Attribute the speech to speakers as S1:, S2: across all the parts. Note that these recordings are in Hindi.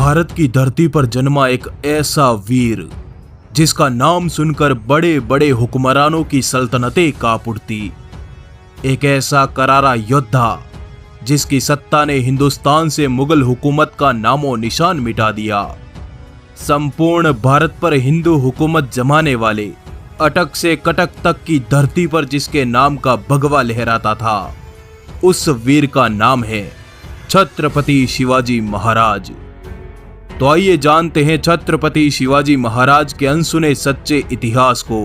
S1: भारत की धरती पर जन्मा एक ऐसा वीर जिसका नाम सुनकर बड़े बड़े हुक्मरानों की सल्तनतें कांप उठती। एक ऐसा करारा योद्धा जिसकी सत्ता ने हिंदुस्तान से मुगल हुकूमत का नामो निशान मिटा दिया। संपूर्ण भारत पर हिंदू हुकूमत जमाने वाले अटक से कटक तक की धरती पर जिसके नाम का भगवा लहराता था, उस वीर का नाम है छत्रपति शिवाजी महाराज। तो आइए जानते हैं छत्रपति शिवाजी महाराज के अनसुने सच्चे इतिहास को।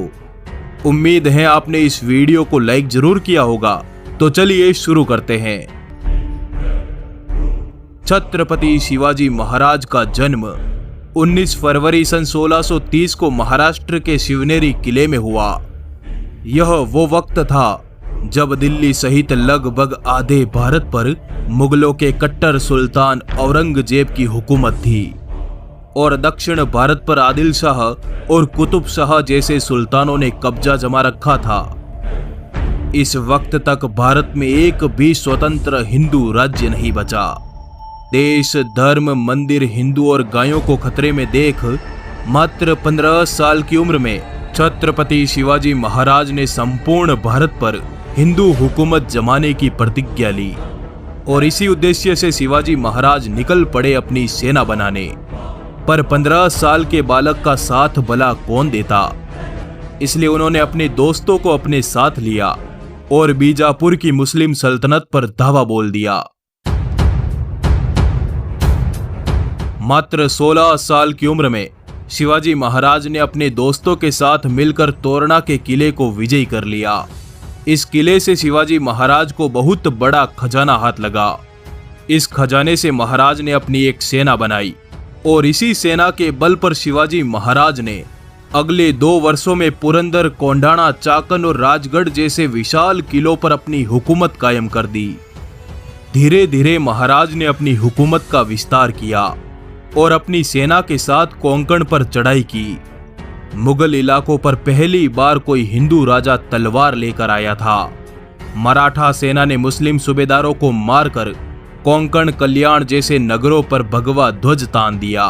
S1: उम्मीद है आपने इस वीडियो को लाइक जरूर किया होगा। तो चलिए शुरू करते हैं। छत्रपति शिवाजी महाराज का जन्म 19 फरवरी सन 1630 को महाराष्ट्र के शिवनेरी किले में हुआ। यह वो वक्त था जब दिल्ली सहित लगभग आधे भारत पर मुगलों के कट्टर सुल्तान औरंगजेब की हुकूमत थी और दक्षिण भारत पर आदिल शाह और कुतुब शाह जैसे सुल्तानों ने कब्जा जमा रखा था। इस वक्त तक भारत में एक भी स्वतंत्र हिंदू राज्य नहीं बचा। देश, धर्म, मंदिर, हिंदू और गायों को खतरे में देख मात्र 15 साल की उम्र में छत्रपति शिवाजी महाराज ने संपूर्ण भारत पर हिंदू हुकूमत जमाने की प्रतिज्ञा ली और इसी उद्देश्य से शिवाजी महाराज निकल पड़े अपनी सेना बनाने। पर 15 साल के बालक का साथ भला कौन देता, इसलिए उन्होंने अपने दोस्तों को अपने साथ लिया और बीजापुर की मुस्लिम सल्तनत पर धावा बोल दिया। मात्र 16 साल की उम्र में शिवाजी महाराज ने अपने दोस्तों के साथ मिलकर तोरणा के किले को विजयी कर लिया। इस किले से शिवाजी महाराज को बहुत बड़ा खजाना हाथ लगा। इस खजाने से महाराज ने अपनी एक सेना बनाई और इसी सेना के बल पर शिवाजी महाराज ने अगले 2 वर्षों में पुरंदर, कोंडाणा, चाकन और राजगढ़ जैसे विशाल किलों पर अपनी हुकूमत कायम कर दी। धीरे धीरे महाराज ने अपनी हुकूमत का विस्तार किया और अपनी सेना के साथ कोंकण पर चढ़ाई की। मुगल इलाकों पर पहली बार कोई हिंदू राजा तलवार लेकर आया था। मराठा सेना ने मुस्लिम सूबेदारों को मारकर कोंकण, कल्याण जैसे नगरों पर भगवा ध्वज तान दिया।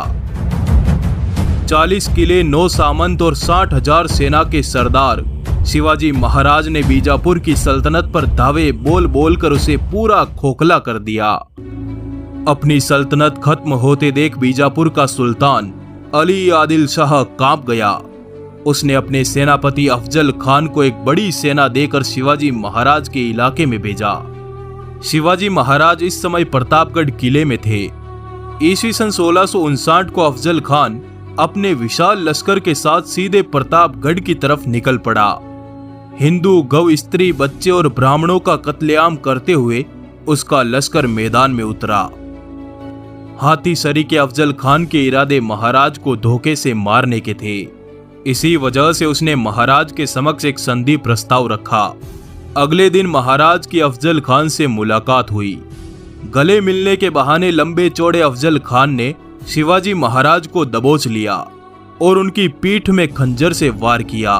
S1: 40 किले, 9 सामंत और 60,000 सेना के सरदार शिवाजी महाराज ने बीजापुर की सल्तनत पर दावे बोल बोल कर उसे पूरा खोखला कर दिया। अपनी सल्तनत खत्म होते देख बीजापुर का सुल्तान अली आदिल शाह कांप गया। उसने अपने सेनापति अफजल खान को एक बड़ी सेना देकर शिवाजी महाराज के इलाके में भेजा। शिवाजी महाराज इस समय प्रतापगढ़ किले में थे। ईस्वी सन 1659 को अफजल खान अपने विशाल लश्कर के साथ सीधे प्रतापगढ़ की तरफ निकल पड़ा। हिंदू, गौ, स्त्री, बच्चे और ब्राह्मणों का कत्लेआम करते हुए उसका लश्कर मैदान में उतरा। हाथी सरी के अफजल खान के इरादे महाराज को धोखे से मारने के थे। इसी वजह से उसने महाराज के समक्ष एक संधि प्रस्ताव रखा। अगले दिन महाराज की अफजल खान से मुलाकात हुई। गले मिलने के बहाने लंबे चौड़े अफजल खान ने शिवाजी महाराज को दबोच लिया और उनकी पीठ में खंजर से वार किया,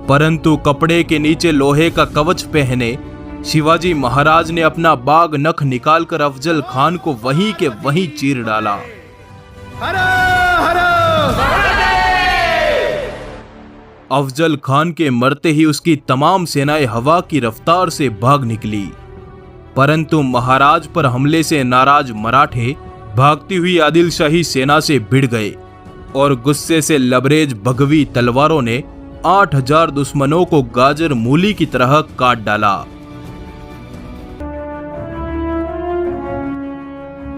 S1: परंतु कपड़े के नीचे लोहे का कवच पहने शिवाजी महाराज ने अपना बाग नख निकालकर अफजल खान को वहीं के वहीं चीर डाला। अफजल खान के मरते ही उसकी तमाम सेनाएं हवा की रफ्तार से भाग निकली, परंतु महाराज पर हमले से नाराज मराठे भागती हुई आदिल शाही सेना से भिड़ गए और गुस्से से लबरेज भगवी तलवारों ने 8,000 दुश्मनों को गाजर मूली की तरह काट डाला।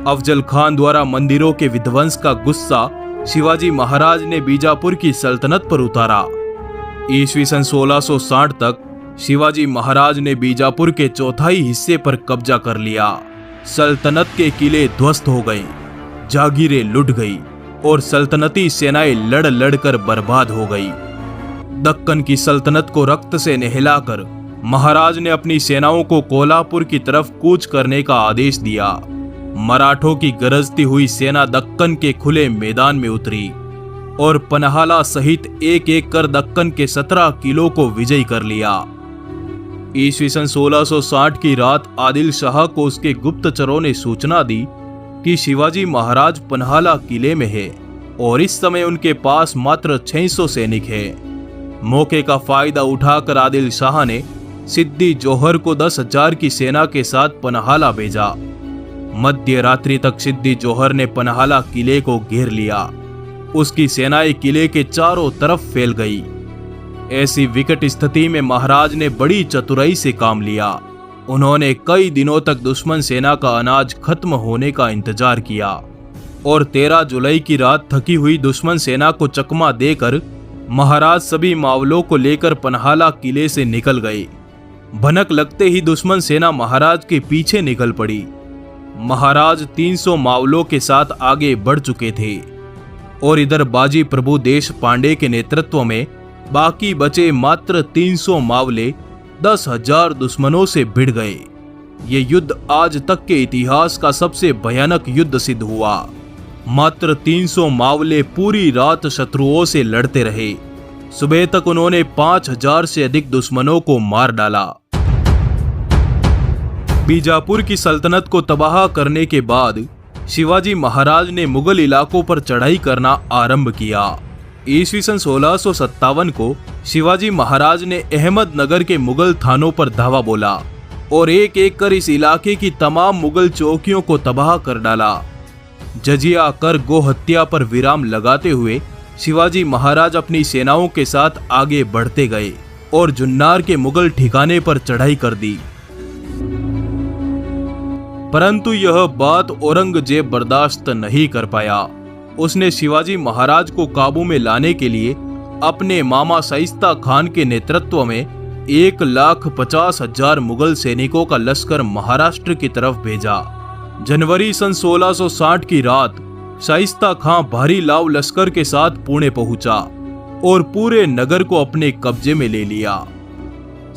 S1: अफजल खान द्वारा मंदिरों के विध्वंस का गुस्सा शिवाजी महाराज ने बीजापुर की सल्तनत पर उतारा। ईस्वी सन 1660 तक शिवाजी महाराज ने बीजापुर के चौथाई हिस्से पर कब्जा कर लिया। सल्तनत के किले ध्वस्त हो गए, जागीरें लुट गई और सल्तनती सेनाएं लड़ लड़कर बर्बाद हो गई। दक्कन की सल्तनत को रक्त से नहलाकर महाराज ने अपनी सेनाओं को कोल्हापुर की तरफ कूच करने का आदेश दिया। मराठों की गरजती हुई सेना दक्कन के खुले मैदान में उतरी और पन्हाला सहित एक एक कर दक्कन के 17 किलों को विजयी कर लिया। ईस्वी सन 1660 की रात आदिल शाह को उसके गुप्तचरों ने सूचना दी कि शिवाजी महाराज पन्हाला किले में है और इस समय उनके पास मात्र 600 सैनिक है। मौके का फायदा उठाकर आदिल शाह ने सिद्दी जोहर को 10,000 की सेना के साथ पन्हाला भेजा। मध्य रात्रि तक सिद्दी जोहर ने पन्हाला किले को घेर लिया। उसकी सेनाएं किले के चारों तरफ फैल गई। ऐसी विकट स्थिति में महाराज ने बड़ी चतुराई से काम लिया। उन्होंने कई दिनों तक दुश्मन सेना का अनाज खत्म होने का इंतजार किया और 13 जुलाई की रात थकी हुई दुश्मन सेना को चकमा देकर महाराज सभी मावलों को लेकर पन्हाला किले से निकल गए। भनक लगते ही दुश्मन सेना महाराज के पीछे निकल पड़ी। महाराज 300 मावलों के साथ आगे बढ़ चुके थे और इधर बाजी प्रभु देश पांडे के नेतृत्व में बाकी बचे मात्र 300 मावले 10,000 दुश्मनों से भिड़ गए। ये युद्ध आज तक के इतिहास का सबसे भयानक युद्ध सिद्ध हुआ। मात्र 300 मावले पूरी रात शत्रुओं से लड़ते रहे। सुबह तक उन्होंने 5,000 से अधिक दुश्मनों को मार डाला। बीजापुर की सल्तनत को तबाह करने के बाद शिवाजी महाराज ने मुगल इलाकों पर चढ़ाई करना आरंभ किया। ईस्वी सन 1657 को शिवाजी महाराज ने अहमदनगर के मुगल थानों पर धावा बोला और एक एक कर इस इलाके की तमाम मुगल चौकियों को तबाह कर डाला। जजिया कर गो हत्या पर विराम लगाते हुए शिवाजी महाराज अपनी सेनाओं के साथ आगे बढ़ते गए और जुन्नार के मुगल ठिकाने पर चढ़ाई कर दी। परंतु यह बात औरंगजेब बर्दाश्त नहीं कर पाया। उसने शिवाजी महाराज को काबू में लाने के लिए अपने मामा शाइस्ता खान के नेतृत्व में 1,50,000 मुगल सैनिकों का लश्कर महाराष्ट्र की तरफ भेजा। जनवरी सन 1660 की रात शाइस्ता खां भारी लाव लश्कर के साथ पुणे पहुंचा और पूरे नगर को अपने कब्जे में ले लिया।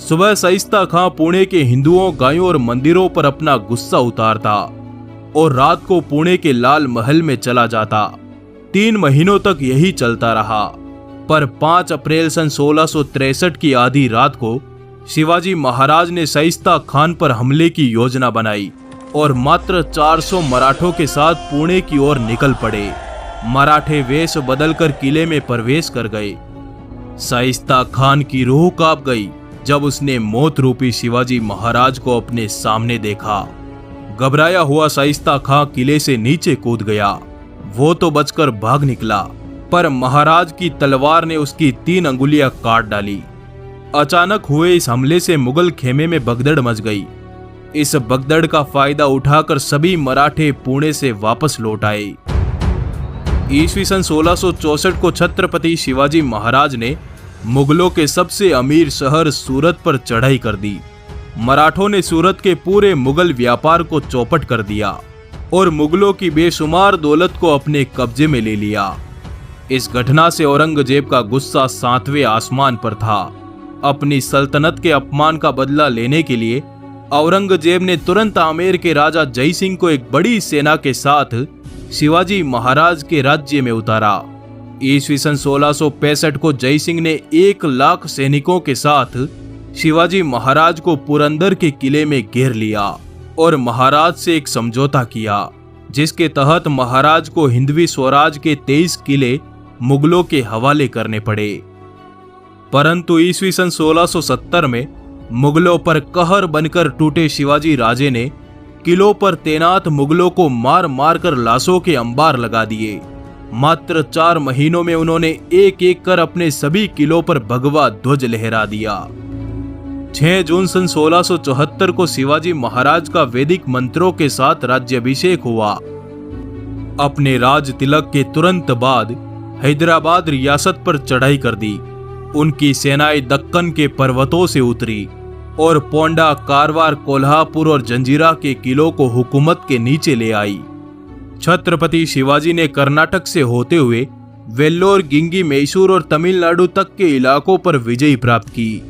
S1: सुबह शाइस्ता खां पुणे के हिंदुओं, गायों और मंदिरों पर अपना गुस्सा उतारता और रात को पुणे के लाल महल में चला जाता। 3 महीनों तक यही चलता रहा, पर 5 अप्रैल सन 1663 की आधी रात को शिवाजी महाराज ने शाइस्ता खान पर हमले की योजना बनाई और मात्र 400 मराठों के साथ पुणे की ओर निकल पड़े। मराठे वेश बदलकर किले में प्रवेश कर गए। शाइस्ता खान की रूह कांप गई जब उसने मौत रूपी शिवाजी महाराज को अपने सामने देखा। घबराया हुआ शाइस्ता खां किले से नीचे कूद गया। वो तो बचकर भाग निकला, पर महाराज की तलवार ने उसकी 3 अंगुलियां काट डाली। अचानक हुए इस हमले से मुगल खेमे में भगदड़ मच गई। इस भगदड़ का फायदा उठाकर सभी मराठे पुणे से वापस लौट आए। ईस्वी सन 1664 को छत्रपति शिवाजी महाराज ने मुगलों के सबसे अमीर शहर सूरत पर चढ़ाई कर दी। मराठों ने सूरत के पूरे मुगल व्यापार को चौपट कर दिया और मुगलों की बेशुमार दौलत को अपने कब्जे में ले लिया। इस घटना से औरंगजेब का गुस्सा 7वें आसमान पर था। अपनी सल्तनत के अपमान का बदला लेने के लिए औरंगजेब ने तुरंत आमेर के राजा जय सिंह को एक बड़ी सेना के साथ शिवाजी महाराज के राज्य में उतारा। ईस्वी सन 1665 को जय सिंह ने 1 लाख सैनिकों के साथ शिवाजी महाराज को पुरंदर के किले में घेर लिया और महाराज से एक समझौता किया, जिसके तहत महाराज को हिंदवी स्वराज के 23 किले मुगलों के हवाले करने पड़े। परंतु ईस्वी सन 1670 में मुगलों पर कहर बनकर टूटे शिवाजी राजे ने किलों पर तैनात मुगलों को मार मार कर लाशों के अंबार लगा दिए। मात्र 4 महीनों में उन्होंने एक एक कर अपने सभी किलों पर भगवा ध्वज लहरा दिया। 6 जून सन 1674 को शिवाजी महाराज का वैदिक मंत्रों के साथ राज्याभिषेक हुआ। अपने राज तिलक के तुरंत बाद हैदराबाद रियासत पर चढ़ाई कर दी। उनकी सेनाएं दक्कन के पर्वतों से उतरी और पोंडा, कारवार, कोल्हापुर और जंजीरा के किलों को हुकूमत के नीचे ले आई। छत्रपति शिवाजी ने कर्नाटक से होते हुए वेल्लोर, गिंगी, मैसूर और तमिलनाडु तक के इलाकों पर विजय प्राप्त की।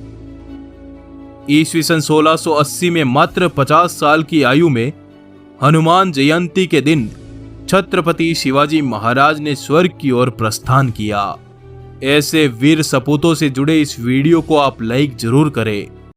S1: ईस्वी सन 1680 में मात्र 50 साल की आयु में हनुमान जयंती के दिन छत्रपति शिवाजी महाराज ने स्वर्ग की ओर प्रस्थान किया। ऐसे वीर सपूतों से जुड़े इस वीडियो को आप लाइक जरूर करें।